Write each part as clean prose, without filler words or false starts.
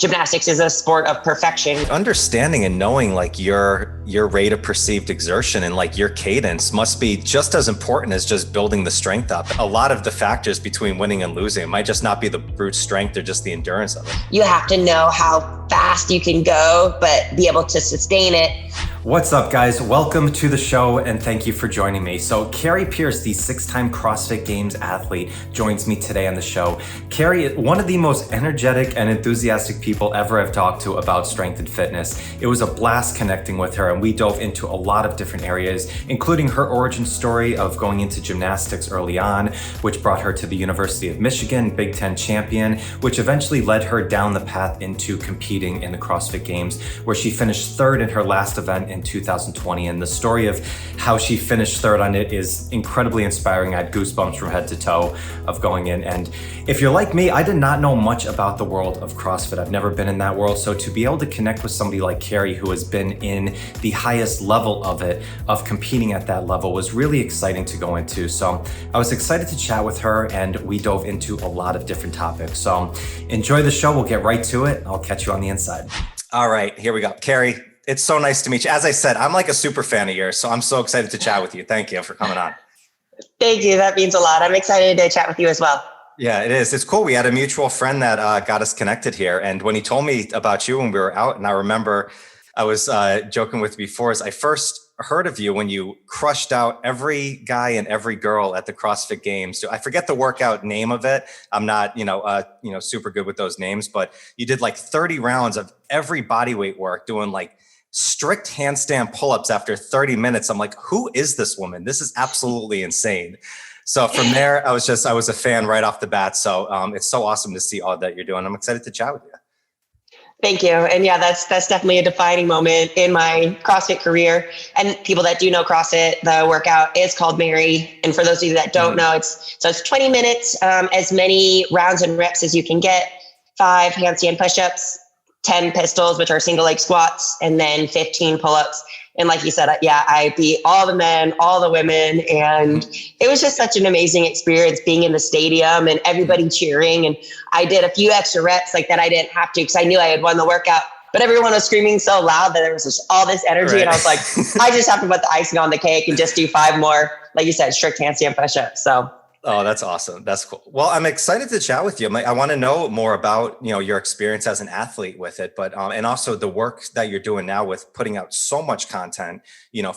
gymnastics is a sport of perfection. Understanding and knowing like your rate of perceived exertion and like your cadence must be just as important as just building the strength up. A lot of the factors between winning and losing, it might just not be the brute strength or just the endurance of it. You have to know how fast you can go, but be able to sustain it. What's up, guys? Welcome to the show and thank you for joining me. So Kari Pearce, the 6-time CrossFit Games athlete, joins me today on the show. Kari, one of the most energetic and enthusiastic people ever I've talked to about strength and fitness. It was a blast connecting with her, and we dove into a lot of different areas, including her origin story of going into gymnastics early on, which brought her to the University of Michigan, Big Ten champion, which eventually led her down the path into competing in the CrossFit Games, where she finished third in her last event in 2020. And the story of how she finished third on it is incredibly inspiring. I had goosebumps from head to toe of going in. And if you're like me, I did not know much about the world of CrossFit. I've never been in that world. So to be able to connect with somebody like Kari, who has been in the highest level of it, of competing at that level, was really exciting to go into. So I was excited to chat with her, and we dove into a lot of different topics. So enjoy the show. We'll get right to it. I'll catch you on the inside. All right, here we go. Kari, it's so nice to meet you. As I said, I'm like a super fan of yours, so I'm so excited to chat with you. Thank you for coming on. Thank you. That means a lot. I'm excited to chat with you as well. Yeah, it is. It's cool. We had a mutual friend that got us connected here. And when he told me about you when we were out, and I remember I was joking with you before, as I first heard of you when you crushed out every guy and every girl at the CrossFit Games. I forget the workout name of it. I'm not, super good with those names, but you did like 30 rounds of every bodyweight work, doing like strict handstand pull-ups after 30 minutes. I'm like, who is this woman? This is absolutely insane. So from there, I was a fan right off the bat. So it's so awesome to see all that you're doing. I'm excited to chat with you. Thank you. And yeah, that's definitely a defining moment in my CrossFit career. And people that do know CrossFit, the workout is called Mary. And for those of you that don't know, it's 20 minutes, as many rounds and reps as you can get, 5 handstand push-ups, 10 pistols, which are single leg squats, and then 15 pull-ups. And like you said, I beat all the men, all the women. And it was just such an amazing experience being in the stadium and everybody cheering. And I did a few extra reps like that I didn't have to, because I knew I had won the workout, but everyone was screaming so loud that there was just all this energy. Right. And I was like, I just have to put the icing on the cake and just do 5 more, like you said, strict handstand push-ups. So. Oh, that's awesome. That's cool. Well, I'm excited to chat with you. I want to know more about, your experience as an athlete with it, but, and also the work that you're doing now with putting out so much content,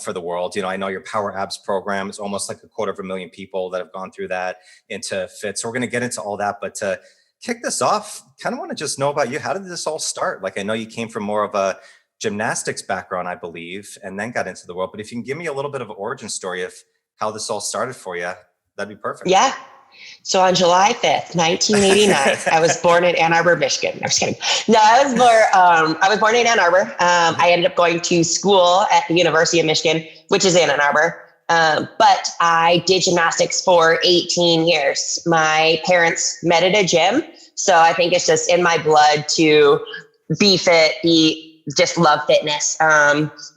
for the world. I know your PowerAbs program is almost like 250,000 people that have gone through that into FIT. So we're going to get into all that, but to kick this off, kind of want to just know about you. How did this all start? Like, I know you came from more of a gymnastics background, I believe, and then got into the world, but if you can give me a little bit of an origin story of how this all started for you, that'd be perfect. Yeah. So on July 5th, 1989, I was born in Ann Arbor, Michigan. I'm just kidding. No, I was born in Ann Arbor. I ended up going to school at the University of Michigan, which is in Ann Arbor. But I did gymnastics for 18 years. My parents met at a gym. So I think it's just in my blood to be fit, just love fitness.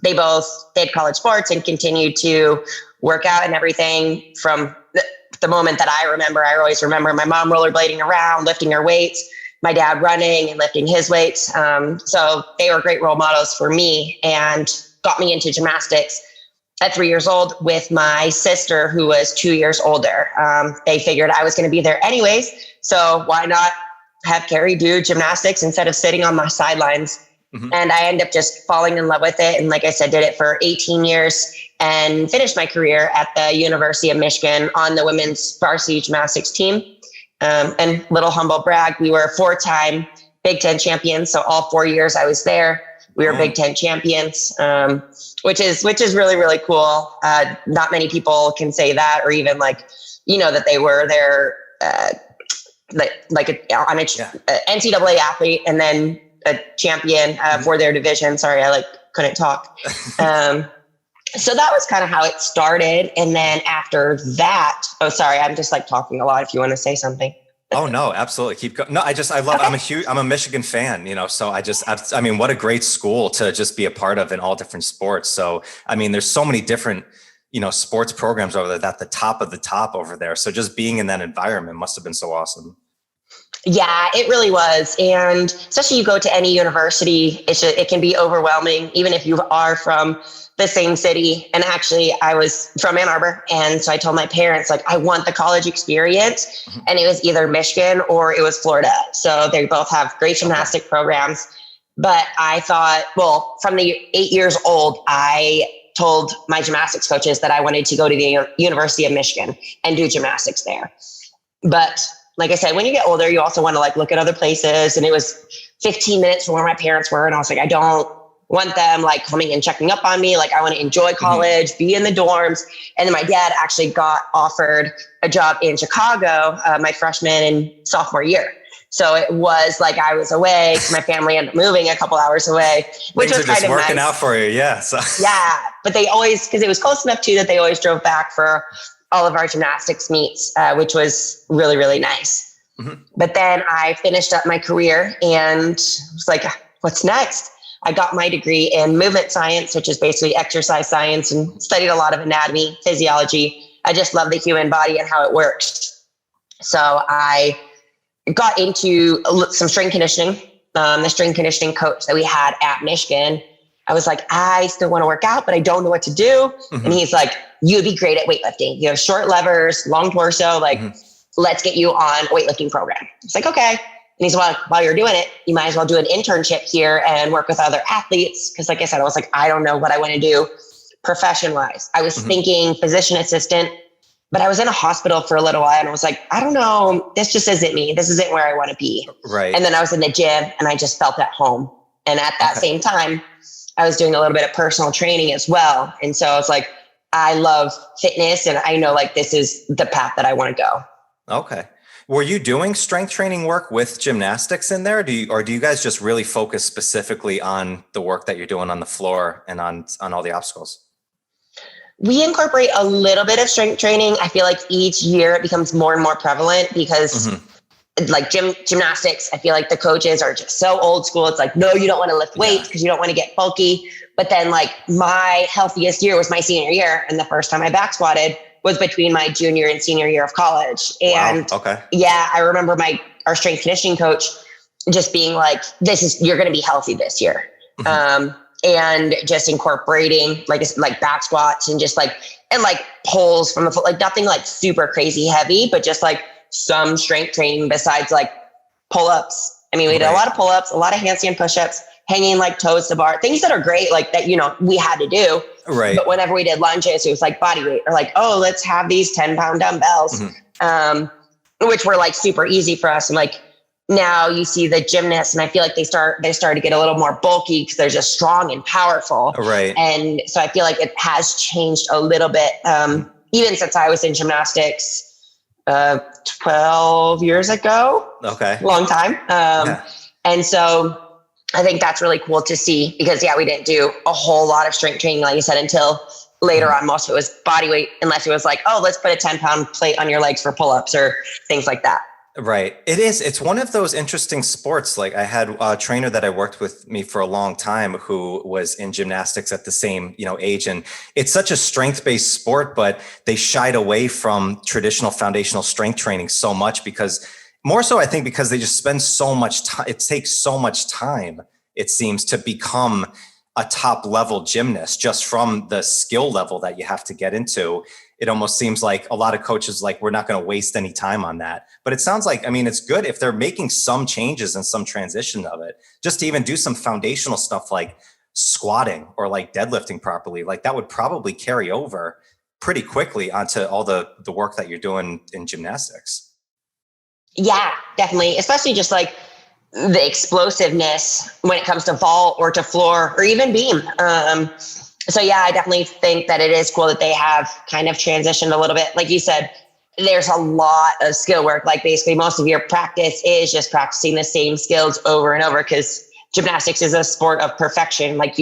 They did college sports and continued to work out and everything from the moment that I remember. I always remember my mom rollerblading around, lifting her weights, my dad running and lifting his weights. So they were great role models for me and got me into gymnastics at 3 years old with my sister, who was 2 years older. They figured I was going to be there anyways. So why not have Kari do gymnastics instead of sitting on the sidelines? Mm-hmm. And I ended up just falling in love with it. And like I said, did it for 18 years and finished my career at the University of Michigan on the women's varsity gymnastics team. And little humble brag, we were 4-time Big Ten champions. So all 4 years I was there, we were Big Ten champions, which is really, really cool. Not many people can say that, or even that they were there, I'm an NCAA athlete and then a champion for their division. Sorry, I couldn't talk. So that was kind of how it started. And then after that, I'm just talking a lot if you want to say something. Oh no, absolutely. Keep going. No, I'm a Michigan fan, so what a great school to just be a part of in all different sports. So, there's so many different, sports programs over there at the top of the top over there. So just being in that environment must've been so awesome. Yeah, it really was. And especially you go to any university, it can be overwhelming, even if you are from the same city. And actually I was from Ann Arbor. And so I told my parents, like, I want the college experience. And it was either Michigan or it was Florida. So they both have great gymnastic programs. But I thought, well, from the 8 years old, I told my gymnastics coaches that I wanted to go to the University of Michigan and do gymnastics there. But like I said, when you get older, you also want to like look at other places. And it was 15 minutes from where my parents were. And I was like, I don't want them like coming and checking up on me. Like I want to enjoy college, be in the dorms. And then my dad actually got offered a job in Chicago, my freshman and sophomore year. So it was like I was away. My family ended up moving a couple hours away, which Things was are just kind of working nice. out for you. Yeah. So. Yeah. But they always, because it was close enough too that they always drove back for all of our gymnastics meets, which was really, really nice. But then I finished up my career and was like, what's next? I got my degree in movement science, which is basically exercise science, and studied a lot of anatomy, physiology. I just love the human body and how it works. So I got into some strength conditioning. The strength conditioning coach that we had at Michigan, I was like, I still want to work out, but I don't know what to do. And he's like, you'd be great at weightlifting. You have short levers, long torso, like let's get you on a weightlifting program. It's like, okay. And he's like, while you're doing it, you might as well do an internship here and work with other athletes. Cause like I said, I was like, I don't know what I want to do profession wise. I was thinking physician assistant, but I was in a hospital for a little while and I was like, I don't know, this just isn't me. This isn't where I want to be. Right. And then I was in the gym and I just felt at home. And at that same time, I was doing a little bit of personal training as well. And so I was like, I love fitness and I know like this is the path that I want to go. Okay. Were you doing strength training work with gymnastics in there? Or do you guys just really focus specifically on the work that you're doing on the floor and on all the obstacles? We incorporate a little bit of strength training. I feel like each year it becomes more and more prevalent because like gymnastics, I feel like the coaches are just so old school. It's like, no, you don't want to lift weights because you don't want to get bulky. But then like my healthiest year was my senior year. And the first time I back squatted was between my junior and senior year of college. And yeah, I remember our strength conditioning coach just being like, you're going to be healthy this year. And just incorporating like back squats and just like, and like pulls from the foot, like nothing like super crazy heavy, but just like some strength training besides like pull-ups. I mean, we did a lot of pull-ups, a lot of handstand push-ups, hanging like toes to bar, things that are great, like that, we had to do. Right. But whenever we did lunges, it was like body weight or like, oh, let's have these 10-pound dumbbells, which were like super easy for us. And like, now you see the gymnasts and I feel like they start to get a little more bulky because they're just strong and powerful. Right. And so I feel like it has changed a little bit. Even since I was in gymnastics, 12 years ago. Okay. Long time. And so I think that's really cool to see because we didn't do a whole lot of strength training, like you said, until later on. Most of it was body weight, unless it was like, oh, let's put a 10-pound plate on your legs for pull-ups or things like that. Right. It's one of those interesting sports. Like I had a trainer that I worked with me for a long time who was in gymnastics at the same, age. And it's such a strength-based sport, but they shied away from traditional foundational strength training so much because they just spend so much time. It takes so much time, it seems, to become a top level gymnast just from the skill level that you have to get into. It almost seems like a lot of coaches, like, we're not going to waste any time on that. But it sounds like, it's good if they're making some changes and some transition of it, just to even do some foundational stuff like squatting or like deadlifting properly. Like that would probably carry over pretty quickly onto all the work that you're doing in gymnastics. Yeah, definitely. Especially just like the explosiveness when it comes to vault or to floor or even beam. So yeah, I definitely think that it is cool that they have kind of transitioned a little bit. Like you said, there's a lot of skill work. Like basically most of your practice is just practicing the same skills over and over because gymnastics is a sport of perfection. Like,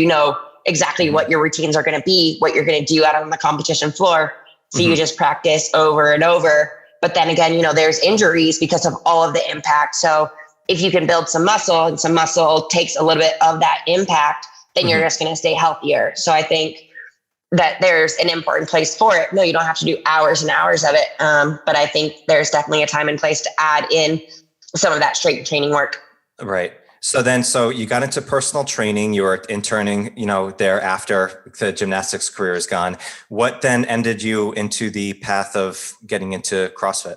exactly what your routines are going to be, what you're going to do out on the competition floor. So you just practice over and over. But then again, there's injuries because of all of the impact. So if you can build some muscle and some muscle takes a little bit of that impact, then you're just going to stay healthier. So I think that there's an important place for it. No, you don't have to do hours and hours of it. But I think there's definitely a time and place to add in some of that strength training work. Right. So you got into personal training, you were interning, there after the gymnastics career is gone. What then ended you into the path of getting into CrossFit?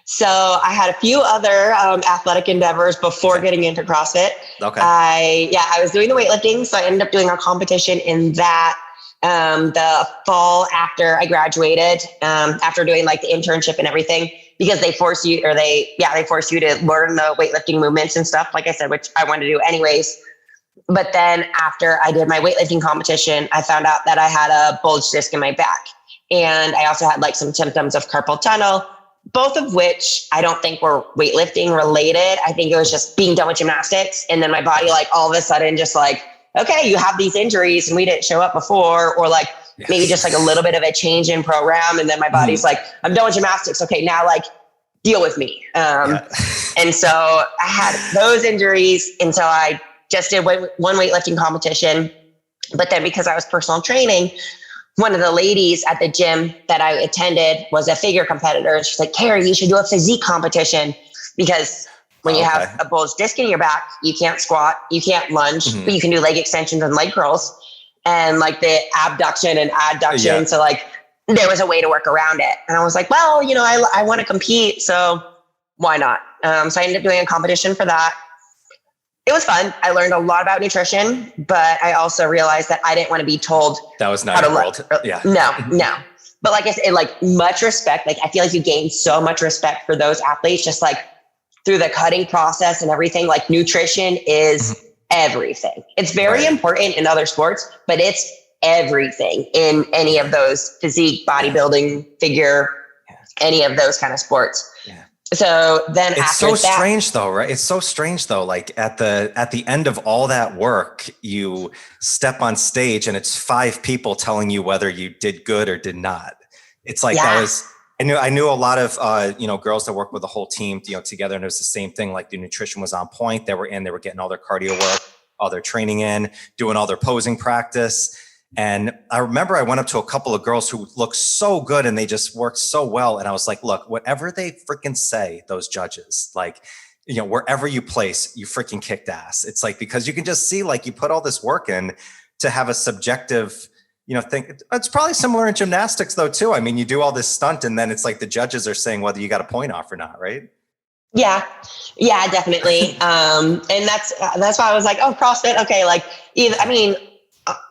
So I had a few other athletic endeavors before getting into CrossFit. Okay. I was doing the weightlifting. So I ended up doing a competition in that the fall after I graduated, after doing like the internship and everything, because they force you to learn the weightlifting movements and stuff, like I said, which I wanted to do anyways. But then after I did my weightlifting competition, I found out that I had a bulged disc in my back. And I also had like some symptoms of carpal tunnel, both of which I don't think were weightlifting related. I think it was just being done with gymnastics. And then my body, like all of a sudden just like, okay, you have these injuries and we didn't show up before, or like maybe just like a little bit of a change in program. And then my body's like, I'm done with gymnastics. Okay, now like deal with me. And so I had those injuries. And so I just did one weightlifting competition. But then because I was personal training, one of the ladies at the gym that I attended was a figure competitor. She's like, Kari, you should do a physique competition, because when you have a bulged disc in your back, you can't squat, you can't lunge, but you can do leg extensions and leg curls and like the abduction and adduction. Yeah. So like there was a way to work around it. And I was like, well, I want to compete, so why not? So I ended up doing a competition for that. It was fun. I learned a lot about nutrition, but I also realized that I didn't want to be told that was not your world. Yeah. No. But like I said, like much respect. Like I feel like you gain so much respect for those athletes, just like through the cutting process and everything. Like nutrition is everything. It's very important in other sports, but it's everything in any of those physique, bodybuilding, figure, any of those kind of sports. Yeah. So then it's so strange though, right? It's so strange though. Like at the end of all that work, you step on stage and it's 5 people telling you whether you did good or did not. It's like I knew a lot of girls that work with the whole team, together, and it was the same thing. Like the nutrition was on point. They were getting all their cardio work, all their training in, doing all their posing practice. And I remember I went up to a couple of girls who looked so good and they just worked so well. And I was like, look, whatever they freaking say, those judges, like, wherever you place, you freaking kicked ass. It's like, because you can just see, like, you put all this work in to have a subjective, thing. It's probably similar in gymnastics though, too. I mean, you do all this stunt and then it's like the judges are saying whether you got a point off or not, right? Yeah, definitely. And that's why I was like, oh, CrossFit. Okay. Like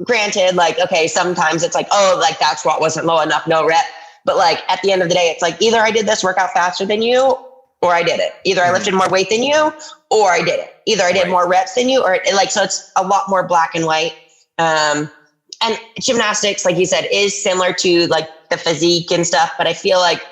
granted, like, okay, sometimes it's like, oh, like that squat wasn't low enough, no rep. But like at the end of the day, it's like either I did this workout faster than you or I did it. Either I lifted more weight than you or I did it. Either I did more reps than you or like, so it's a lot more black and white. And gymnastics, like you said, is similar to like the physique and stuff, but I feel like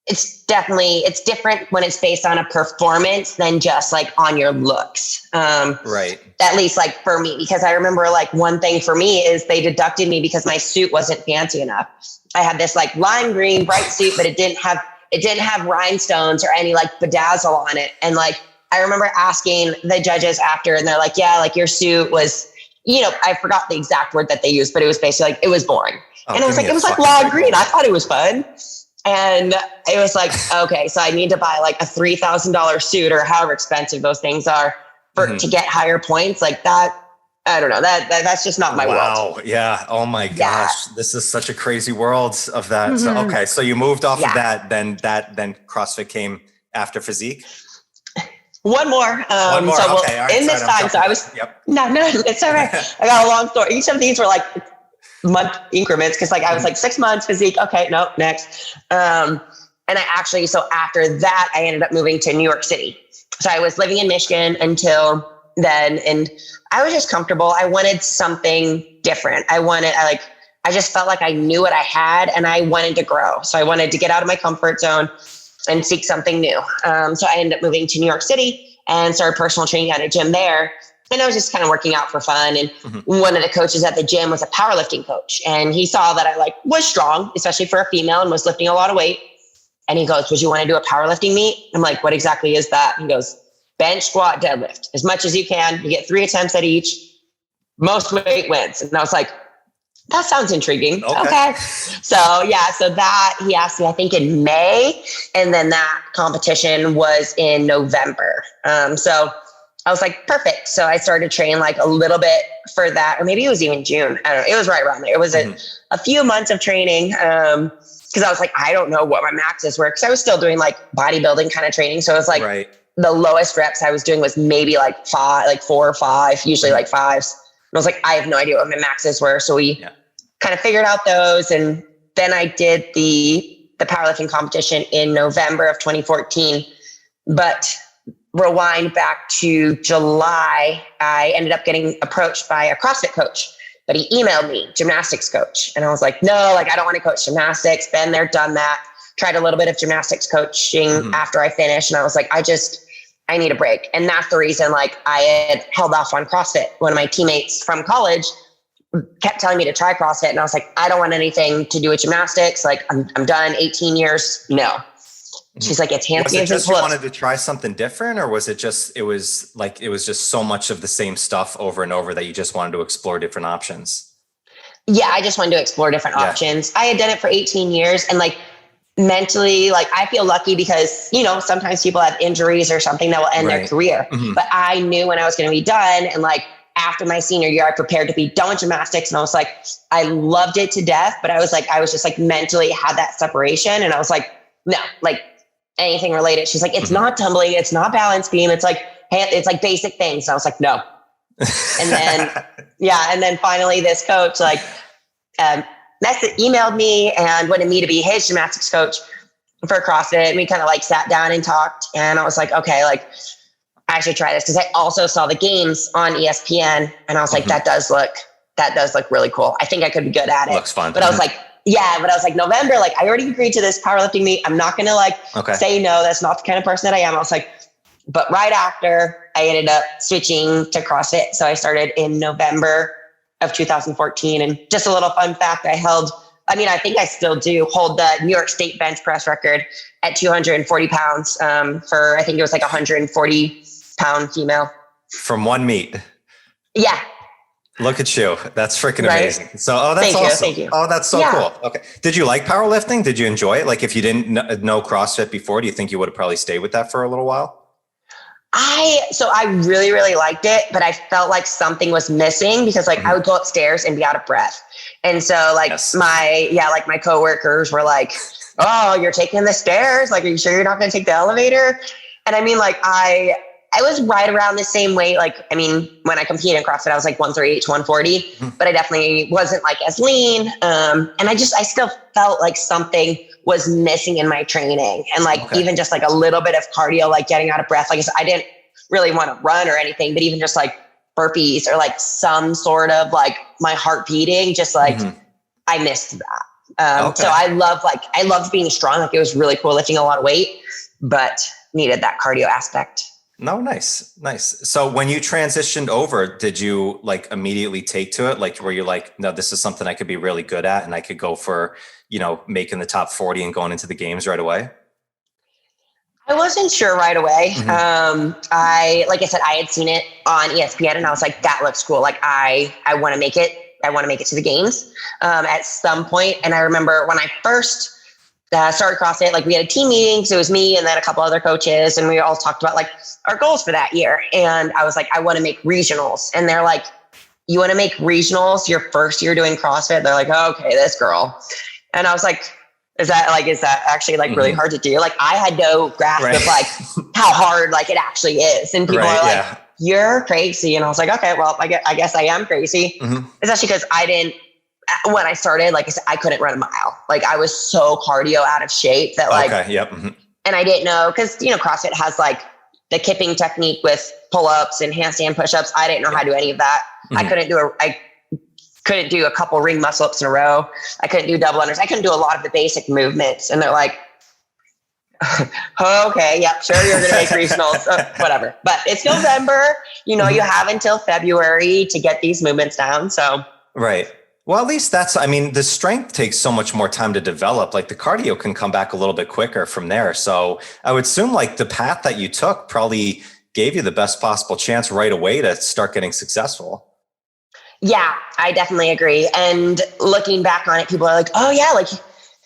it's different when it's based on a performance than just like on your looks. Right. At least like for me, because I remember like one thing for me is they deducted me because my suit wasn't fancy enough. I had this like lime green bright suit, but it didn't have rhinestones or any like bedazzle on it. And like, I remember asking the judges after and they're like, yeah, like your suit was, I forgot the exact word that they used, but it was basically like, it was boring. And I was like, it was like lime green. I thought it was fun. And it was like, okay, so I need to buy like a $3,000 suit or however expensive those things are to get higher points like that. I don't know, that's just not my world. Wow. Yeah. Oh my gosh. This is such a crazy world of that. Mm-hmm. So, okay. So you moved off of that, then CrossFit came after physique. One more. One more. So okay. All right. in this time, so I was, no, it's all right. I got a long story. Each of these were like month increments. Cause like, I was like 6 months physique. Okay. No, next. And I actually, so after that, I ended up moving to New York City. So I was living in Michigan until then. And I was just comfortable. I wanted something different. I just felt like I knew what I had and I wanted to grow. So I wanted to get out of my comfort zone and seek something new. So I ended up moving to New York City and started personal training at a gym there. And I was just kind of working out for fun. And one of the coaches at the gym was a powerlifting coach. And he saw that I was strong, especially for a female, and was lifting a lot of weight. And he goes, would you want to do a powerlifting meet? I'm like, what exactly is that? He goes, bench, squat, deadlift, as much as you can. You get 3 attempts at each. Most weight wins. And I was like, That sounds intriguing. Okay. So that he asked me, I think in May, and then that competition was in November. So I was like, perfect. So I started training like a little bit for that, or maybe it was even June. I don't know. It was right around there. It was a few months of training. Cause I was like, I don't know what my maxes were. Cause I was still doing like bodybuilding kind of training. So it was like the lowest reps I was doing was maybe like 4 or 5, usually like 5s. I was like, I have no idea what my maxes were. So we kind of figured out those. And then I did the powerlifting competition in November of 2014. But rewind back to July, I ended up getting approached by a CrossFit coach, but he emailed me, gymnastics coach. And I was like, no, like, I don't want to coach gymnastics. Been there, done that. Tried a little bit of gymnastics coaching after I finished. And I was like, I need a break. And that's the reason, like, I had held off on CrossFit. One of my teammates from college kept telling me to try CrossFit. And I was like, I don't want anything to do with gymnastics. Like, I'm done, 18 years. No. She's like, it's handstands and pull-ups. You wanted to try something different, or was it just just so much of the same stuff over and over that you just wanted to explore different options? Yeah. I just wanted to explore different options. I had done it for 18 years, and like, mentally, like, I feel lucky because, you know, sometimes people have injuries or something that will end their career. But I knew when I was going to be done. And like, after my senior year, I prepared to be done with gymnastics. And I was like, I loved it to death, but I was just like mentally had that separation. And I was like, no, like anything related. She's like, it's not tumbling. It's not balance beam. It's like, hey, it's like basic things. And I was like, no. And then, and then finally this coach, like, emailed me and wanted me to be his gymnastics coach for CrossFit. And we kind of like sat down and talked, and I was like, okay, like, I should try this. Cause I also saw the games on ESPN, and I was like, that does look really cool. I think I could be good at it. Looks fun. But I was like, November, like, I already agreed to this powerlifting meet. I'm not going to like say no. That's not the kind of person that I am. I was like, but right after, I ended up switching to CrossFit. So I started in November of 2014. And just a little fun fact, I think I still do hold the New York State bench press record at 240 pounds for, I think it was like 140 pound female. From one meet. Yeah. Look at you. That's freaking amazing. So, that's awesome. Thank you. Oh, that's so cool. Okay. Did you like powerlifting? Did you enjoy it? Like, if you didn't know CrossFit before, do you think you would have probably stayed with that for a little while? I really, really liked it, but I felt like something was missing because like I would go upstairs and be out of breath. And so like my coworkers were like, oh, you're taking the stairs. Like, are you sure you're not going to take the elevator? And I mean, like, I was right around the same weight. Like, I mean, when I competed in CrossFit, I was like 138 to 140, but I definitely wasn't like as lean. And I still felt like something was missing in my training, and like, even just like a little bit of cardio, like getting out of breath. Like I didn't really want to run or anything, but even just like burpees or like some sort of like my heart beating, just like I missed that. So I loved being strong. Like, it was really cool lifting a lot of weight, but needed that cardio aspect. No, nice. So when you transitioned over, did you like immediately take to it? Like, were you like, no, this is something I could be really good at, and I could go for, you know, making the top 40 and going into the games right away? I wasn't sure right away. Like I said, I had seen it on ESPN, and I was like, that looks cool. Like, I want to make it. I want to make it to the games at some point. And I remember when I first started CrossFit, like, we had a team meeting. So it was me and then a couple other coaches, and we all talked about like our goals for that year. And I was like, I want to make regionals. And they're like, you want to make regionals your first year doing CrossFit? They're like, oh, okay, this girl. And I was like, is that actually like really hard to do? Like, I had no grasp of like how hard like it actually is. And people are like, you're crazy. And I was like, okay, well, I guess I am crazy. Especially because when I started, like I said, I couldn't run a mile. Like, I was so cardio out of shape that like, and I didn't know, because, you know, CrossFit has like the kipping technique with pull-ups and handstand push-ups. I didn't know how to do any of that. I couldn't do a couple ring muscle ups in a row. I couldn't do double unders. I couldn't do a lot of the basic movements. And they're like, okay, yep, sure, you're going to make regionals, whatever. But it's November, you know, you have until February to get these movements down. So. Right. Well, at least the strength takes so much more time to develop. Like, the cardio can come back a little bit quicker from there. So I would assume like the path that you took probably gave you the best possible chance right away to start getting successful. Yeah, I definitely agree. And looking back on it, people are like, oh yeah, like,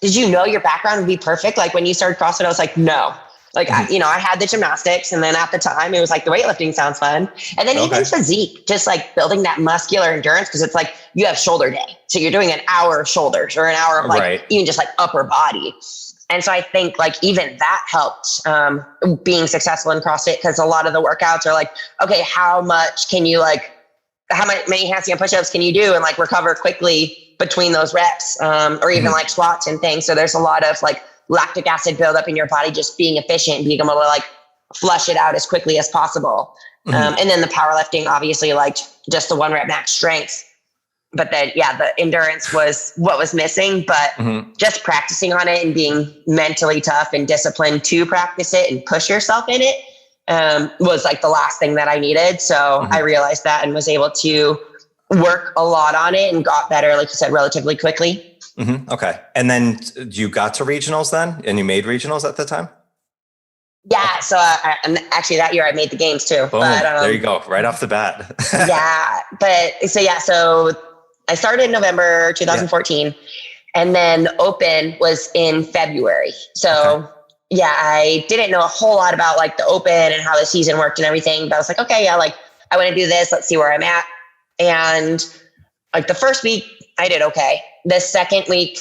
did you know your background would be perfect? Like when you started CrossFit, I was like, no. Like, I had the gymnastics, and then at the time it was like the weightlifting sounds fun. And then even physique, just like building that muscular endurance, because it's like you have shoulder day. So you're doing an hour of shoulders or an hour of like even just like upper body. And so I think like even that helped being successful in CrossFit, because a lot of the workouts are like, okay, how much can you like, many handstand push-ups can you do and like recover quickly between those reps, or even like squats and things. So there's a lot of like lactic acid buildup in your body, just being efficient and being able to like flush it out as quickly as possible. And then the powerlifting, obviously like just the 1 rep max strength. But then, the endurance was what was missing, but just practicing on it and being mentally tough and disciplined to practice it and push yourself in it was like the last thing that I needed. So I realized that and was able to work a lot on it and got better, like you said, relatively quickly. Okay. And then you got to regionals then, and you made regionals at the time? Yeah. So and actually that year I made the games too. Boom. But, there you go. Right off the bat. So I started in November 2014, and then the Open was in February. So I didn't know a whole lot about like the Open and how the season worked and everything, but I was like, okay, like I want to do this. Let's see where I'm at. And like the first week I did okay. The second week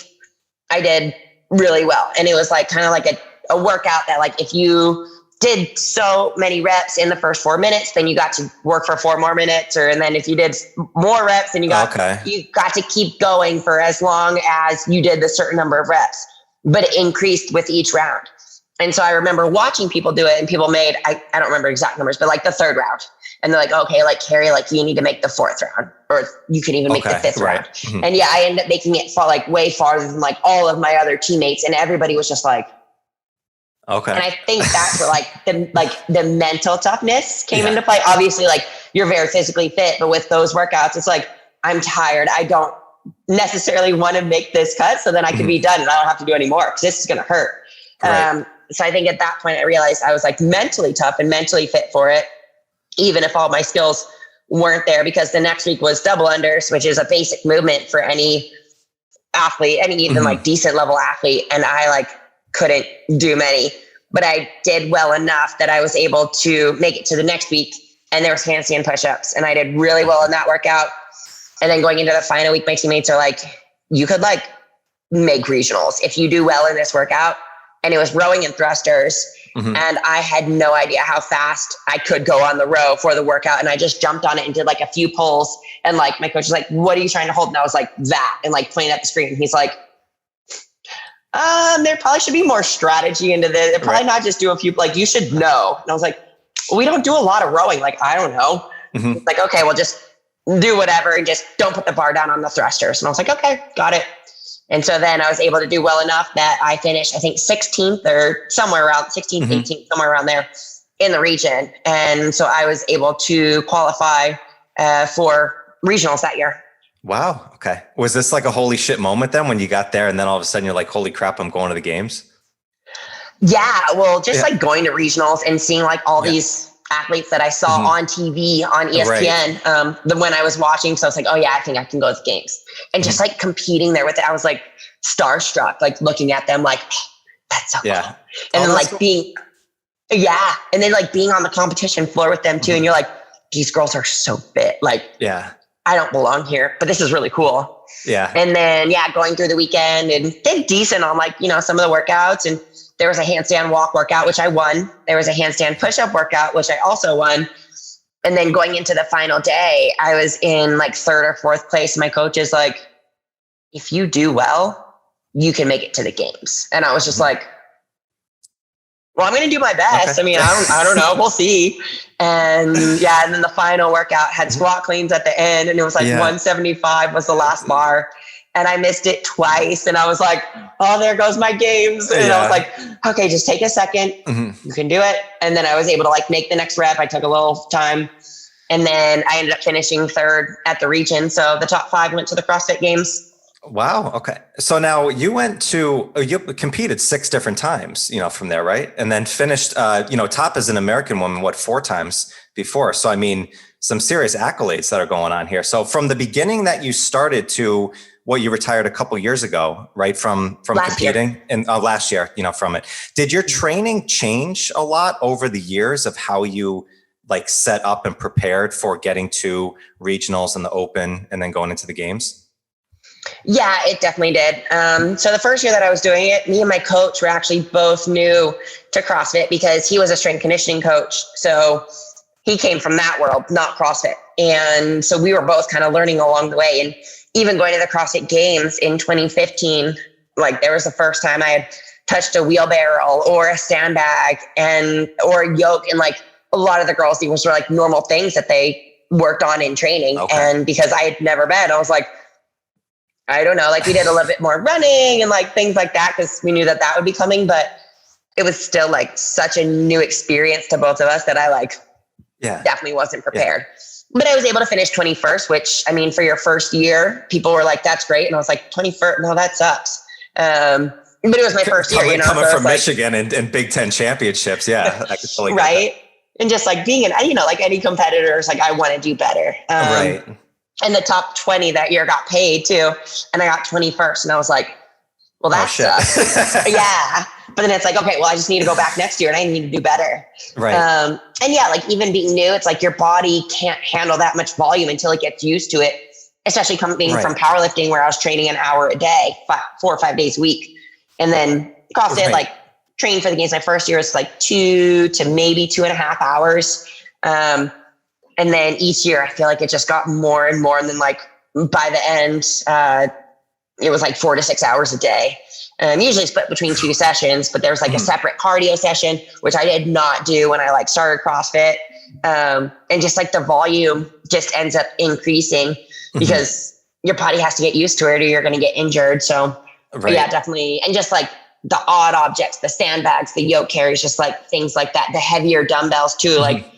I did really well. And it was like kind of like a workout that like if you did so many reps in the first 4 minutes, then you got to work for 4 more minutes. And then if you did more reps, then you got to keep going for as long as you did the certain number of reps, but it increased with each round. And so I remember watching people do it, and people made, I don't remember exact numbers, but like the 3rd round. And they're like, okay, like Kari, like you need to make the 4th round, or you can even make the 5th round. And I ended up making it like way farther than like all of my other teammates. And everybody was just like, and I think that's where like the mental toughness came into play. Obviously, like you're very physically fit, but with those workouts, it's like, I'm tired. I don't necessarily want to make this cut so then I can be done and I don't have to do any more, because this is going to hurt. So I think at that point I realized I was like mentally tough and mentally fit for it, even if all my skills weren't there, because the next week was double unders, which is a basic movement for any athlete, any even like decent level athlete. And I like couldn't do many, but I did well enough that I was able to make it to the next week, and there was handstand push-ups, and I did really well in that workout. And then going into the final week, my teammates are like, you could like make regionals if you do well in this workout. And it was rowing and thrusters. And I had no idea how fast I could go on the row for the workout. And I just jumped on it and did like a few pulls. And like my coach was like, what are you trying to hold? And I was like, that, and like pointing at the screen. And he's like, there probably should be more strategy into this. Probably not just do a few, like you should know. And I was like, well, we don't do a lot of rowing. Like, I don't know. It's like, okay, well just do whatever and just don't put the bar down on the thrusters. And I was like, okay, got it. And so then I was able to do well enough that I finished, I think 16th or somewhere around 16th, 18th, somewhere around there in the region. And so I was able to qualify for regionals that year. Wow. Okay. Was this like a holy shit moment then when you got there, and then all of a sudden you're like, holy crap, I'm going to the games? Yeah. Well, just like going to regionals and seeing like all these athletes that I saw on TV, on ESPN, when I was watching. So I was like, oh yeah, I think I can go to the games, and just like competing there with it. I was like starstruck, like looking at them like, oh, that's so cool. And then like being, and then like being on the competition floor with them too. And you're like, these girls are so fit. Like, I don't belong here, but this is really cool. And then, going through the weekend and did decent on like, some of the workouts. And there was a handstand walk workout, which I won. There was a handstand push-up workout, which I also won. And then going into the final day, I was in like 3rd or 4th place. My coach is like, if you do well, you can make it to the games. And I was just like, well, I'm going to do my best. I mean, I don't know. We'll see. And and then the final workout had squat cleans at the end, and it was like 175 was the last bar. And I missed it twice. And I was like, oh, there goes my games. And I was like, okay, just take a second. You can do it. And then I was able to like make the next rep. I took a little time. And then I ended up finishing 3rd at the region. So the top 5 went to the CrossFit Games. Wow. Okay. So now you you competed 6 different times, from there, right? And then finished, top as an American woman, 4 times before. So, I mean, some serious accolades that are going on here. So from the beginning that you started to what you retired a couple years ago, right? From competing and last year, from it, did your training change a lot over the years of how you like set up and prepared for getting to regionals and the open and then going into the games? Yeah, it definitely did. So the first year that I was doing it, me and my coach were actually both new to CrossFit because he was a strength conditioning coach. So he came from that world, not CrossFit. And so we were both kind of learning along the way. And even going to the CrossFit Games in 2015, like there was the first time I had touched a wheelbarrow or a sandbag or a yoke. And like a lot of the girls, these were like normal things that they worked on in training. Okay. And because I had never been, I was like, I don't know, like we did a little bit more running and like things like that because we knew that would be coming, but it was still like such a new experience to both of us that I definitely wasn't prepared. Yeah. But I was able to finish 21st, which I mean, for your first year, people were like, that's great. And I was like, 21st, no, that sucks. But it was my first year, coming from Michigan and Big Ten championships. Yeah. I could totally right. And just like being like any competitor is like, I want to do better. Right. And the top 20 that year got paid too. And I got 21st and I was like, well, that sucks. Yeah. But then it's like, okay, well, I just need to go back next year and I need to do better. Right. And yeah, like even being new, it's like your body can't handle that much volume until it gets used to it, especially coming from powerlifting where I was training an hour a day, 4 or 5 days a week. And then CrossFit, like training for the games, my first year was like 2 to maybe 2.5 hours. And then each year I feel like it just got more and more. And then like by the end, it was like 4 to 6 hours a day. Usually split between 2 sessions, but there was like a separate cardio session, which I did not do when I like started CrossFit. And just like the volume just ends up increasing because your body has to get used to it or you're going to get injured. So yeah, definitely. And just like the odd objects, the sandbags, the yoke carries, just like things like that, the heavier dumbbells too, like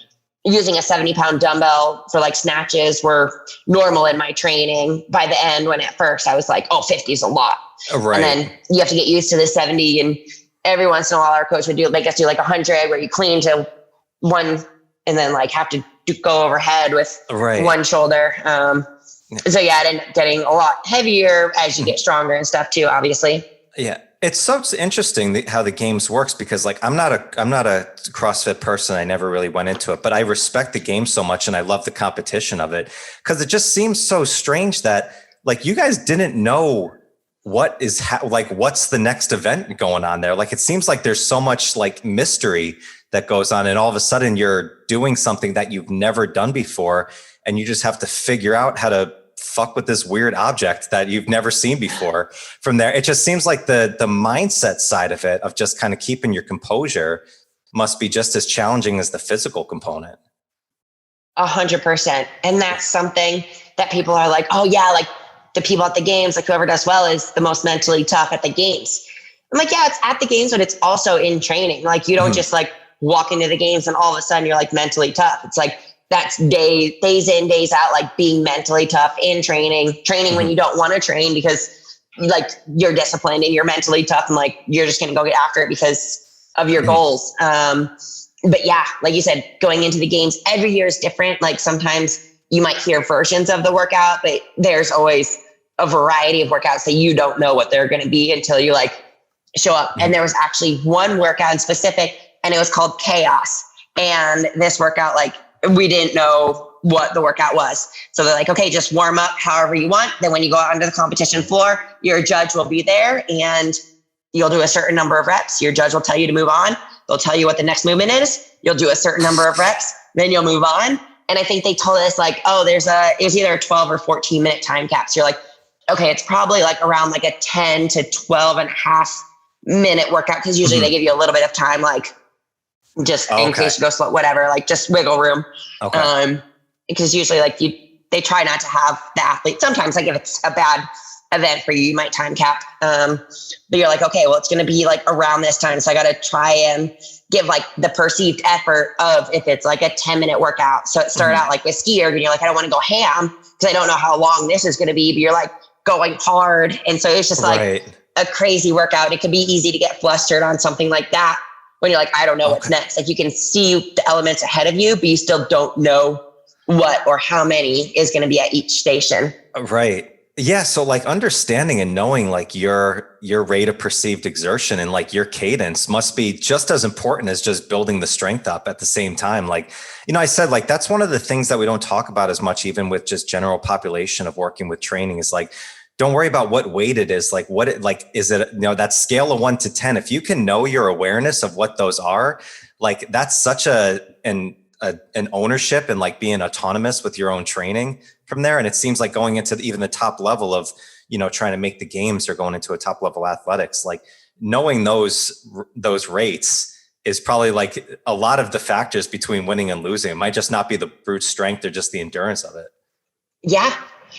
using a 70-pound dumbbell for like snatches were normal in my training by the end, when at first I was like, oh, 50 is a lot. Right. And then you have to get used to the 70. And every once in a while, our coach would make us do like 100 where you clean to one and then like have to go overhead with one shoulder. So yeah, it ended up getting a lot heavier as you get stronger and stuff too, obviously. Yeah. It's so interesting how the games works because like I'm not a CrossFit person. I never really went into it, but I respect the game so much and I love the competition of it because it just seems so strange that like you guys didn't know what's the next event going on there. Like it seems like there's so much like mystery that goes on and all of a sudden you're doing something that you've never done before and you just have to figure out how to fuck with this weird object that you've never seen before. From there, it just seems like the mindset side of it, of just kind of keeping your composure, must be just as challenging as the physical component. 100%. And that's something that people are like, oh yeah, like the people at the games, like whoever does well is the most mentally tough at the games. I'm like, yeah, it's at the games, but it's also in training. Like you don't just like walk into the games and all of a sudden you're like mentally tough. It's like, that's days in, days out, like being mentally tough in training when you don't want to train because like you're disciplined and you're mentally tough and like, you're just going to go get after it because of your goals. But yeah, like you said, going into the games every year is different. Like sometimes you might hear versions of the workout, but there's always a variety of workouts that you don't know what they're going to be until you like show up. And there was actually one workout in specific and it was called Chaos. And this workout, like, we didn't know what the workout was. So they're like, okay, just warm up however you want. Then when you go out onto the competition floor, your judge will be there and you'll do a certain number of reps. Your judge will tell you to move on. They'll tell you what the next movement is. You'll do a certain number of reps, then you'll move on. And I think they told us like, oh, it was either a 12 or 14 minute time cap. So you're like, okay, it's probably like around like a 10 to 12.5-minute workout. Cause usually they give you a little bit of time, like, just in case you go slow, whatever, like just wiggle room. Okay. Because usually like they try not to have the athlete. Sometimes like if it's a bad event for you, you might time cap. But you're like, okay, well, it's going to be like around this time. So I got to try and give like the perceived effort of if it's like a 10-minute workout. So it started out like with ski erg and you're like, I don't want to go ham because I don't know how long this is going to be, but you're like going hard. And so it's just like a crazy workout. It could be easy to get flustered on something like that. when you're like, I don't know what's next. Like you can see the elements ahead of you, but you still don't know what or how many is going to be at each station. Right. Yeah. So like understanding and knowing like your rate of perceived exertion and like your cadence must be just as important as just building the strength up at the same time. Like, I said, like, that's one of the things that we don't talk about as much, even with just general population of working with training, is like, don't worry about what weight it is. Like is it, that scale of 1 to 10, if you can know your awareness of what those are, like that's such an ownership and like being autonomous with your own training from there. And it seems like going into even the top level of, trying to make the games or going into a top level athletics, like knowing those rates is probably like a lot of the factors between winning and losing. It might just not be the brute strength or just the endurance of it. Yeah.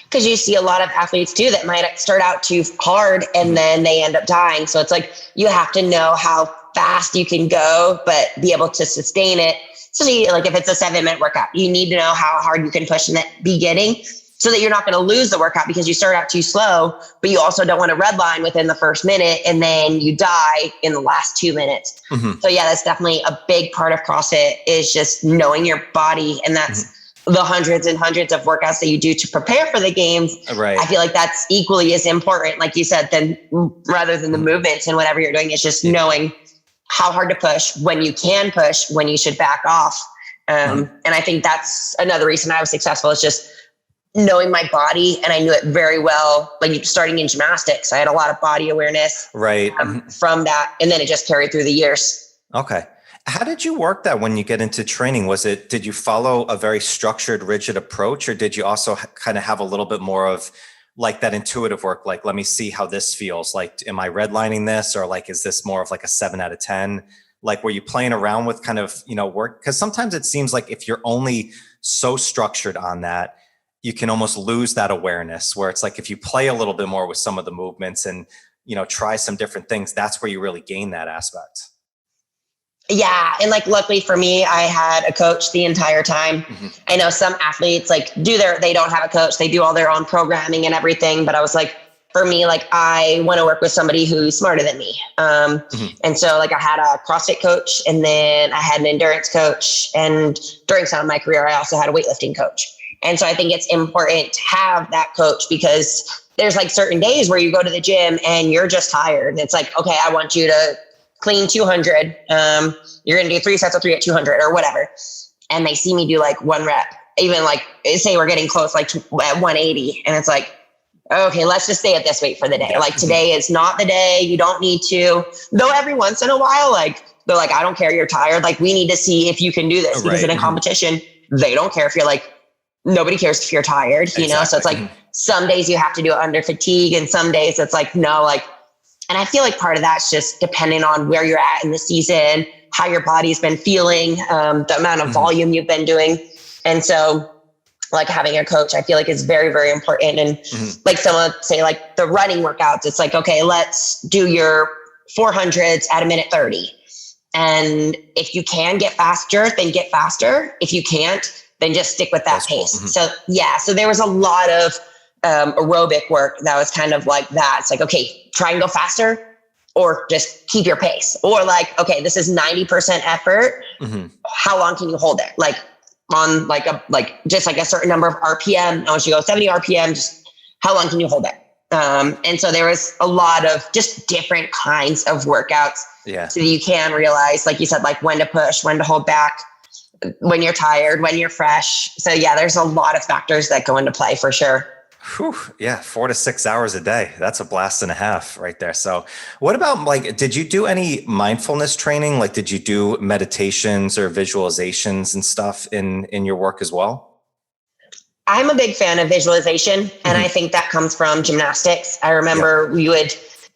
Because you see a lot of athletes too that might start out too hard and then they end up dying. So it's like, you have to know how fast you can go, but be able to sustain it. Especially like if it's a 7-minute workout, you need to know how hard you can push in the beginning so that you're not going to lose the workout because you start out too slow, but you also don't want to redline within the first minute and then you die in the last 2 minutes. So yeah, that's definitely a big part of CrossFit, is just knowing your body. And that's the hundreds and hundreds of workouts that you do to prepare for the games. Right. I feel like that's equally as important, like you said, rather than the movements and whatever you're doing. It's just knowing how hard to push, when you can push, when you should back off. And I think that's another reason I was successful, is just knowing my body. And I knew it very well. Like starting in gymnastics, I had a lot of body awareness from that. And then it just carried through the years. Okay. How did you work that when you get into training? Did you follow a very structured, rigid approach, or did you also kind of have a little bit more of like that intuitive work? Like, let me see how this feels. Like, am I redlining this? Or like, is this more of like a 7 out of 10? Like, were you playing around with kind of, work? Because sometimes it seems like if you're only so structured on that, you can almost lose that awareness, where it's like, if you play a little bit more with some of the movements and, try some different things, that's where you really gain that aspect. Yeah. And like, luckily for me, I had a coach the entire time. I know some athletes like they don't have a coach. They do all their own programming and everything. But I was like, for me, like I want to work with somebody who's smarter than me. And so like I had a CrossFit coach, and then I had an endurance coach. And during some of my career, I also had a weightlifting coach. And so I think it's important to have that coach, because there's like certain days where you go to the gym and you're just tired. It's like, okay, I want you to clean 200. You're going to do 3 sets of 3 at 200 or whatever. And they see me do like 1 rep, even like say we're getting close, like at 180. And it's like, okay, let's just stay at this weight for the day. Like today is not the day. You don't need to, though every once in a while, like they're like, I don't care. You're tired. Like we need to see if you can do this, because in a competition, they don't care if you're like, nobody cares if you're tired, So it's like some days you have to do it under fatigue, and some days it's like, no, like, and I feel like part of that's just depending on where you're at in the season, how your body's been feeling, the amount of volume you've been doing. And so like having a coach, I feel like is very, very important. And like someone say like the running workouts, it's like, okay, let's do your 400s at 1:30. And if you can get faster, then get faster. If you can't, then just stick with that pace. So yeah, so there was a lot of aerobic work that was kind of like that. It's like, okay, try and go faster, or just keep your pace, or like, okay, this is 90% effort. How long can you hold it? Like on just like a certain number of RPM. I want you to go 70 RPM. Just how long can you hold it? And so there was a lot of just different kinds of workouts. Yeah. So that you can realize, like you said, like when to push, when to hold back, when you're tired, when you're fresh. So yeah, there's a lot of factors that go into play for sure. Whew, yeah, 4 to 6 hours a day. That's a blast and a half right there. So what about like, did you do any mindfulness training? Like, did you do meditations or visualizations and stuff in your work as well? I'm a big fan of visualization. And I think that comes from gymnastics. I remember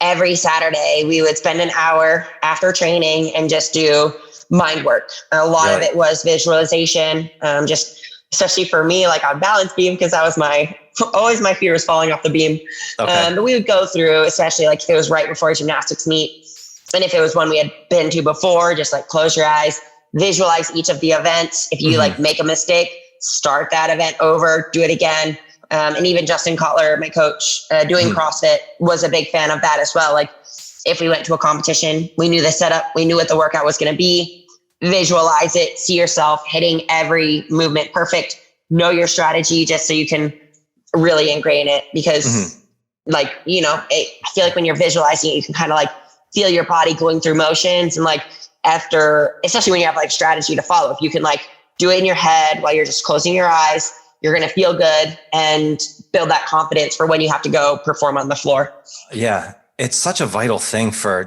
every Saturday, we would spend an hour after training and just do mind work. A lot of it was visualization, just especially for me, like on balance beam, because that was always my fear was falling off the beam. But we would go through, especially like if it was right before a gymnastics meet, and if it was one we had been to before, just like close your eyes, visualize each of the events. If you like make a mistake, start that event over, do it again. And even Justin Kotler, my coach, doing CrossFit, was a big fan of that as well. Like If we went to a competition, we knew the setup, we knew what the workout was going to be, visualize it, see yourself hitting every movement perfect, know your strategy just so you can really ingrain it. Because like, you know, I feel like when you're visualizing it, you can kind of like feel your body going through motions. And like after, especially when you have like strategy to follow, if you can like do it in your head while you're just closing your eyes, you're going to feel good and build that confidence for when you have to go perform on the floor. Yeah. It's such a vital thing for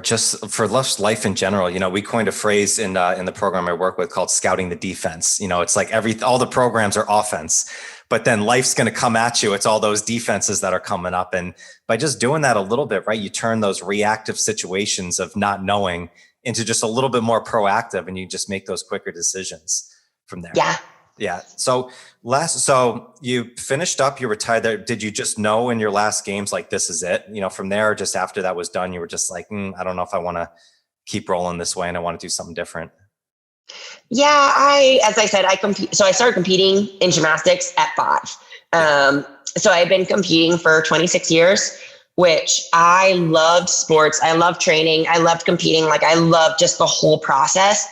life in general. You know, we coined a phrase in the program I work with called scouting the defense. You know, it's like all the programs are offense, but then life's going to come at you. It's all those defenses that are coming up. And by just doing that a little bit, right, you turn those reactive situations of not knowing into just a little bit more proactive, and you just make those quicker decisions from there. Yeah. Yeah. So you finished up, you retired there. Did you just know in your last games, like, this is it, you know, from there, just after that was done, you were just like, I don't know if I want to keep rolling this way and I want to do something different? Yeah. As I said, so I started competing in gymnastics at 5. So I've been competing for 26 years, which I loved sports. I loved training. I loved competing. Like, I loved just the whole process,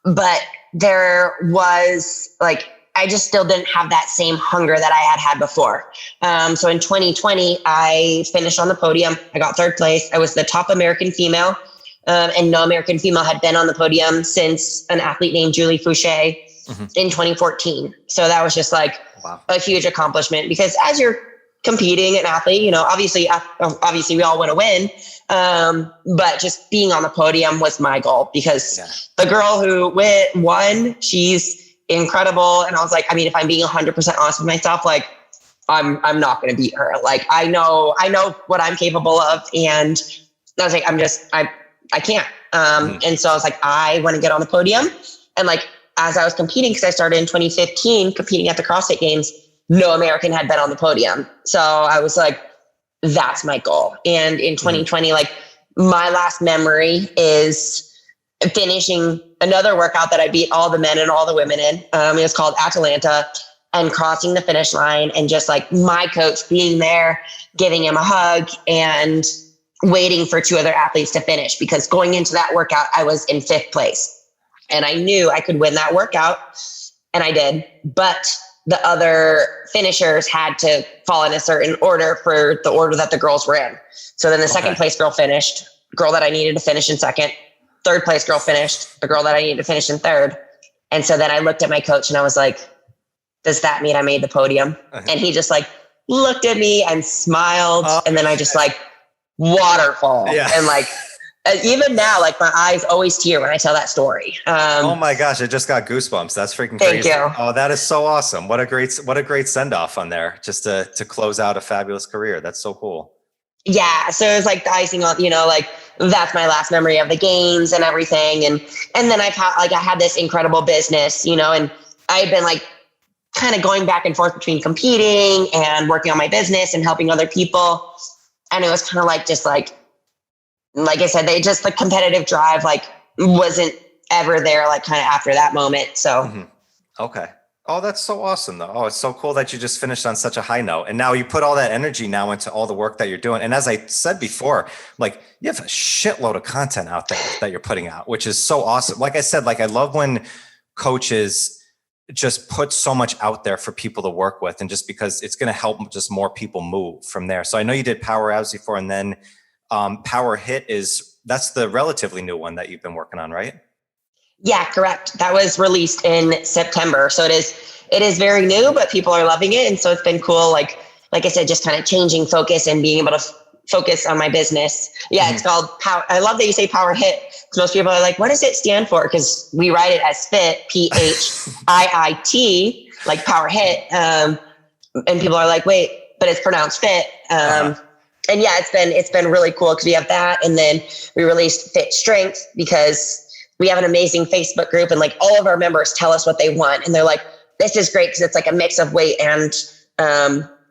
but there was like, I just still didn't have that same hunger that I had before. So in 2020, I finished on the podium. I got 3rd place. I was the top American female, and no American female had been on the podium since an athlete named Julie Fouché in 2014. So that was just like a huge accomplishment, because as you're competing an athlete, you know, obviously we all want to win. But just being on the podium was my goal, because the girl who won, she's incredible. And I was like, I mean, if I'm being 100% honest with myself, like I'm not going to beat her. Like, I know what I'm capable of. And I was like, I can't. And so I was like, I want to get on the podium. And like, as I was competing, cause I started in 2015 competing at the CrossFit Games, no American had been on the podium. So I was like, that's my goal. And in 2020, like, my last memory is finishing another workout that I beat all the men and all the women in. It was called Atlanta, and crossing the finish line, and just like my coach being there, giving him a hug and waiting for 2 other athletes to finish, because going into that workout, I was in 5th place and I knew I could win that workout, and I did. But the other finishers had to fall in a certain order for the order that the girls were in. So then the 2nd place girl finished, girl that I needed to finish in 2nd. 3rd place girl finished, the girl that I needed to finish in 3rd. And so then I looked at my coach and I was like, does that mean I made the podium? And he just like looked at me and smiled. And then I just like waterfall. And like, even now, like, my eyes always tear when I tell that story. Oh my gosh, I just got goosebumps. That's freaking crazy. Thank you. Oh, that is so awesome. What a great send off on there, just to close out a fabulous career. That's so cool. Yeah. So it was like the icing on, you know, like, that's my last memory of the games and everything. And then I had this incredible business, you know, and I had been like kind of going back and forth between competing and working on my business and helping other people. And it was kind of like, just like I said, the competitive drive, like, wasn't ever there, like, kind of after that moment. So. Okay. Oh, that's so awesome though. Oh, it's so cool that you just finished on such a high note. And now you put all that energy now into all the work that you're doing. And as I said before, like, you have a shitload of content out there that you're putting out, which is so awesome. Like I said, like, I love when coaches just put so much out there for people to work with, and just because it's going to help just more people move from there. So I know you did PowerAbs before, and then PHIIT that's the relatively new one that you've been working on, right? Yeah, correct. That was released in September. So it is very new, but people are loving it. And so it's been cool. Like I said, just kind of changing focus and being able to focus on my business. Yeah. It's called Power. I love that you say PHIIT, because most people are like, what does it stand for? Because we write it as FIT, PHIIT, like PowerHit. And people are like, wait, but it's pronounced FIT. And yeah, it's been really cool, because we have that. And then we released Fit Strength, because we have an amazing Facebook group, and like, all of our members tell us what they want. And they're like, this is great, because it's like a mix of weight and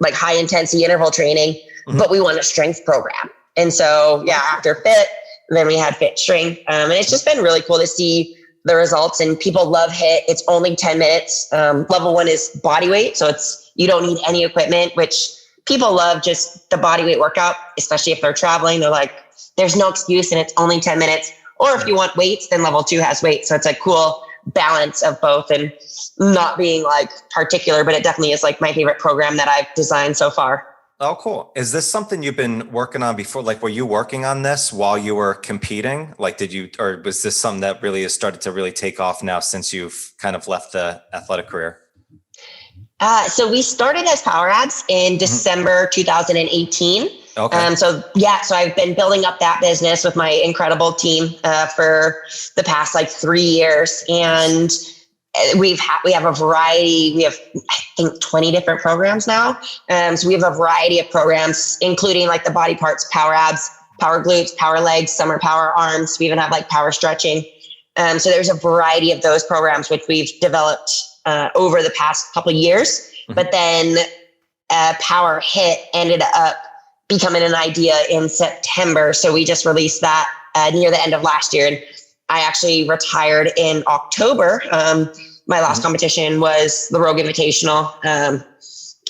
like high intensity interval training, but we want a strength program. And so, yeah, after Fit, then we had Fit Strength. And it's just been really cool to see the results, and people love HIIT. It's only 10 minutes. Level 1 is body weight. So you don't need any equipment, which people love, just the body weight workout, especially if they're traveling. They're like, there's no excuse and it's only 10 minutes. Or if you want weights, then level 2 has weights. So it's a cool balance of both, and not being like particular, but it definitely is like my favorite program that I've designed so far. Oh, cool. Is this something you've been working on before? Like, were you working on this while you were competing? Like, or was this something that really has started to really take off now since you've kind of left the athletic career? So we started as PowerAbs in December 2018. Okay. So I've been building up that business with my incredible team for the past like 3 years, and we have a variety. We have, I think, 20 different programs now. So we have a variety of programs, including like the body parts: power abs, power glutes, power legs, summer power arms. We even have like power stretching. So there's a variety of those programs which we've developed over the past couple of years. But then PowerHIIT ended up becoming an idea in September. So we just released that near the end of last year. And I actually retired in October. My last competition was the Rogue Invitational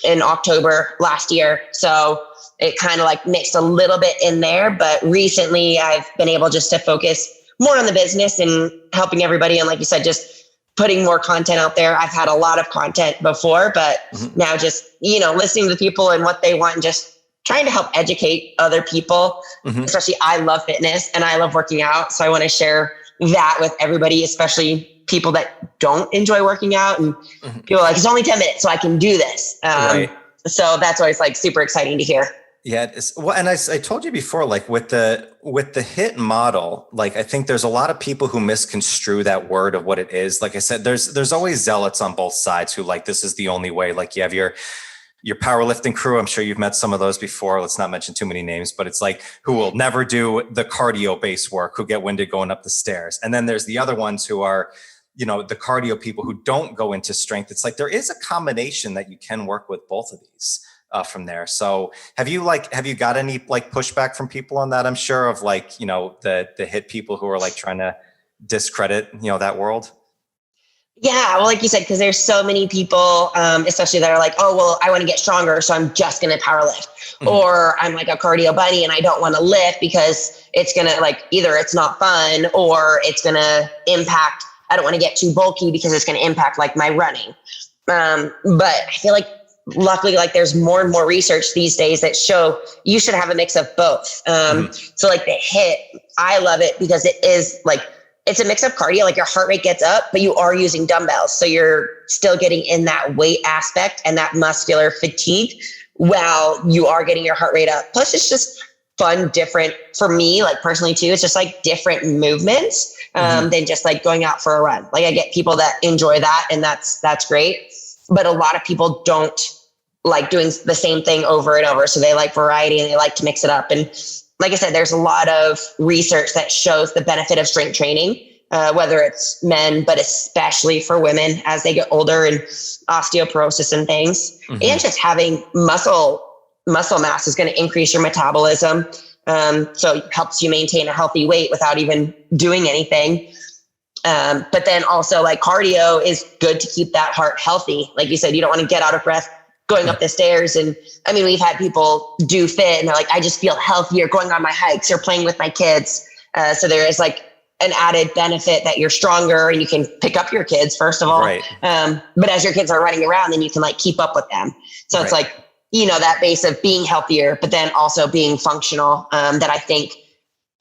in October last year. So it kind of like mixed a little bit in there. But recently I've been able just to focus more on the business and helping everybody. And like you said, just putting more content out there. I've had a lot of content before, but now just, listening to people and what they want and just trying to help educate other people. Especially I love fitness and I love working out. So I want to share that with everybody, especially people that don't enjoy working out, and people are like, it's only 10 minutes, so I can do this. Right. So that's always like super exciting to hear. Yeah. Well, and I told you before, like with the HIIT model, like I think there's a lot of people who misconstrue that word of what it is. Like I said, there's always zealots on both sides who like, this is the only way. Like you have your powerlifting crew. I'm sure you've met some of those before. Let's not mention too many names, but it's like who will never do the cardio based work, who get winded going up the stairs. And then there's the other ones who are, the cardio people who don't go into strength. It's like there is a combination that you can work with both of these from there. So have you got any like pushback from people on that? I'm sure of like, the HIIT people who are like trying to discredit, that world. Yeah. Well, like you said, because there's so many people, especially that are like, oh, well, I want to get stronger, so I'm just going to power lift. Or I'm like a cardio bunny and I don't want to lift because it's going to like, either it's not fun or it's going to impact, I don't want to get too bulky because it's going to impact like my running. But I feel like luckily, like there's more and more research these days that show you should have a mix of both. So like the HIIT, I love it because it is like, it's a mix of cardio, like your heart rate gets up, but you are using dumbbells. So you're still getting in that weight aspect and that muscular fatigue while you are getting your heart rate up. Plus it's just fun, different for me, like personally too. It's just like different movements than just like going out for a run. Like I get people that enjoy that and that's great. But a lot of people don't like doing the same thing over and over. So they like variety and they like to mix it up. And like I said, there's a lot of research that shows the benefit of strength training, whether it's men, but especially for women as they get older and osteoporosis and things. And just having muscle mass is going to increase your metabolism. So it helps you maintain a healthy weight without even doing anything. But then also like cardio is good to keep that heart healthy. Like you said, you don't want to get out of breath going up the stairs. And I mean, we've had people do fit and they're like, I just feel healthier going on my hikes or playing with my kids. So there is like an added benefit that you're stronger and you can pick up your kids, first of all. Right. But as your kids are running around, then you can like keep up with them. So it's like, that base of being healthier, but then also being functional, that I think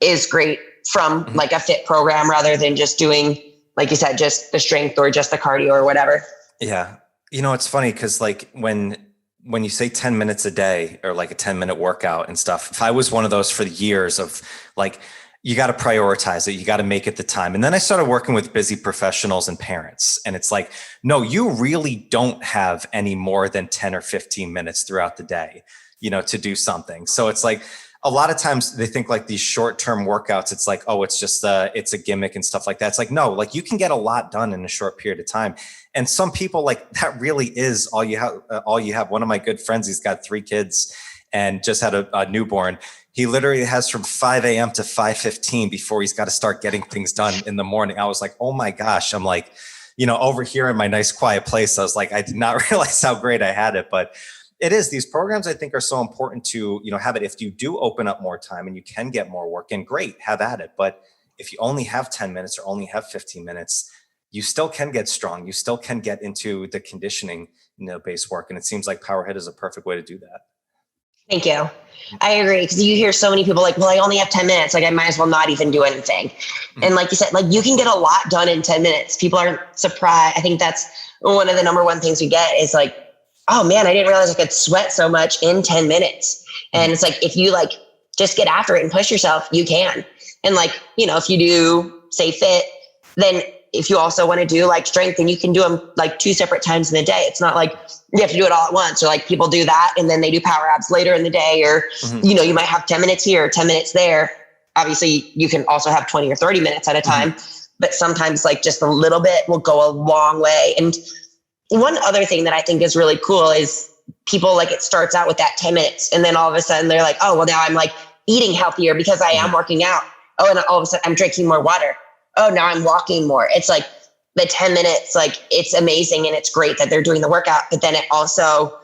is great from like a fit program rather than just doing, like you said, just the strength or just the cardio or whatever. Yeah. It's funny because like when you say 10 minutes a day or like a 10-minute workout and stuff, if I was one of those for years of like, you got to prioritize it. You got to make it the time. And then I started working with busy professionals and parents. And it's like, no, you really don't have any more than 10 or 15 minutes throughout the day, to do something. So it's like, a lot of times they think like these short-term workouts, it's like, oh, it's just it's a gimmick and stuff like that. It's like, no, like you can get a lot done in a short period of time. And some people like that really is all you have. One of my good friends, he's got 3 kids and just had a newborn. He literally has from 5 a.m. to 5:15 before he's got to start getting things done in the morning. I was like, oh my gosh. I'm like, over here in my nice quiet place, I was like, I did not realize how great I had it. But it is. These programs, I think, are so important to, have it. If you do open up more time and you can get more work in, great, have at it. But if you only have 10 minutes or only have 15 minutes, you still can get strong. You still can get into the conditioning, based work. And it seems like PowerHIIT is a perfect way to do that. Thank you. I agree. Because you hear so many people like, well, I only have 10 minutes. Like I might as well not even do anything. Mm-hmm. And like you said, like you can get a lot done in 10 minutes. People are surprised. I think that's one of the number one things we get is like, oh man, I didn't realize I could sweat so much in 10 minutes. And it's like, if you like just get after it and push yourself, you can. And like, if you do say fit, then if you also want to do like strength, then you can do them like 2 separate times in the day. It's not like you have to do it all at once, or like people do that and then they do power abs later in the day, or, you might have 10 minutes here, 10 minutes there. Obviously you can also have 20 or 30 minutes at a time, but sometimes like just a little bit will go a long way. And one other thing that I think is really cool is people like it starts out with that 10 minutes and then all of a sudden they're like, oh, well now I'm like eating healthier because I am working out. Oh, and all of a sudden I'm drinking more water. Oh, now I'm walking more. It's like the 10 minutes, like it's amazing. And it's great that they're doing the workout, but then it also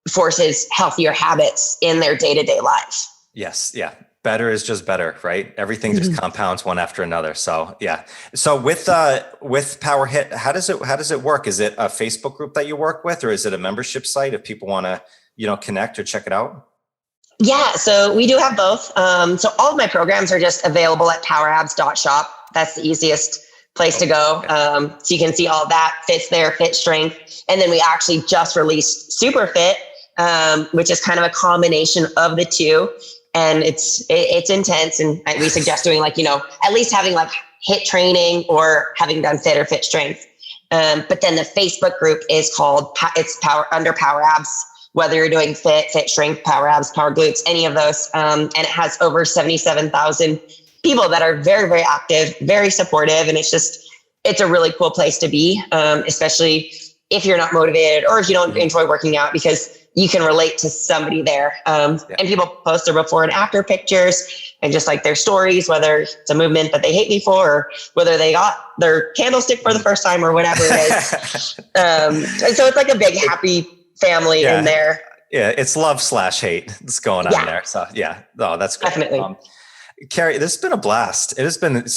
forces healthier habits in their day-to-day life. Yes. Yeah. Better is just better, right? Everything just compounds one after another. So yeah. So with PowerHIIT, how does it work? Is it a Facebook group that you work with, or is it a membership site if people want to, connect or check it out? Yeah. So we do have both. So all of my programs are just available at PowerAbs.shop. That's the easiest place to go. So you can see all that fits there, fit strength. And then we actually just released Super Fit, which is kind of a combination of the two. And it's intense. And we suggest doing like, at least having like HIIT training or having done fit or fit strength. But then the Facebook group is called, it's under PowerAbs, whether you're doing fit strength, PowerAbs, power glutes, any of those. And it has over 77,000 people that are very, very active, very supportive. And it's a really cool place to be, especially if you're not motivated or if you don't enjoy working out, because you can relate to somebody there. And people post their before and after pictures and just like their stories, whether it's a movement that they hate me for, or whether they got their candlestick for the first time or whatever it is. And so it's like a big happy family in there. Yeah. It's love/hate that's going on there. So yeah. Oh, that's great. Definitely. Kari, this has been a blast.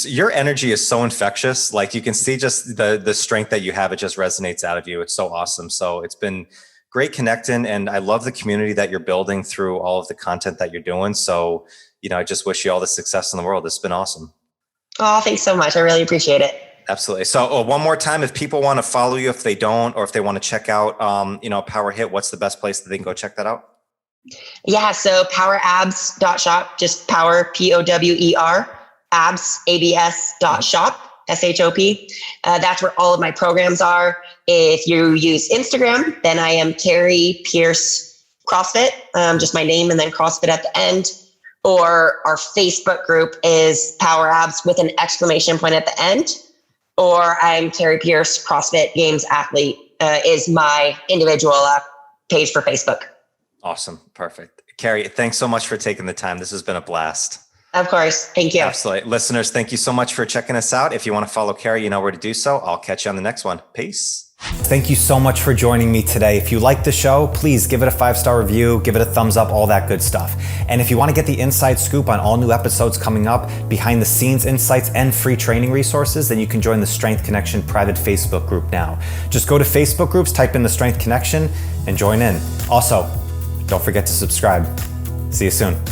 Your energy is so infectious. Like you can see just the strength that you have. It just resonates out of you. It's so awesome. So it's been great connecting. And I love the community that you're building through all of the content that you're doing. So, I just wish you all the success in the world. It's been awesome. Oh, thanks so much. I really appreciate it. Absolutely. So one more time, if people want to follow you, if they don't, or if they want to check out, PowerHIIT, what's the best place that they can go check that out? Yeah. So PowerAbs.shop, just power, POWER, abs, ABS.shop, SHOP. That's where all of my programs are. If you use Instagram, then I am Kari Pearce CrossFit, just my name and then CrossFit at the end. Or our Facebook group is PowerAbs with an exclamation point at the end. Or I'm Kari Pearce CrossFit Games Athlete is my individual page for Facebook. Awesome. Perfect. Kari, thanks so much for taking the time. This has been a blast. Of course. Thank you. Absolutely. Listeners, thank you so much for checking us out. If you want to follow Kari, you know where to do so. I'll catch you on the next one. Peace. Thank you so much for joining me today. If you like the show, please give it a 5-star review, give it a thumbs up, all that good stuff. And if you want to get the inside scoop on all new episodes coming up, behind the scenes insights and free training resources, then you can join the Strength Connection private Facebook group now. Just go to Facebook groups, type in the Strength Connection and join in. Also, don't forget to subscribe. See you soon.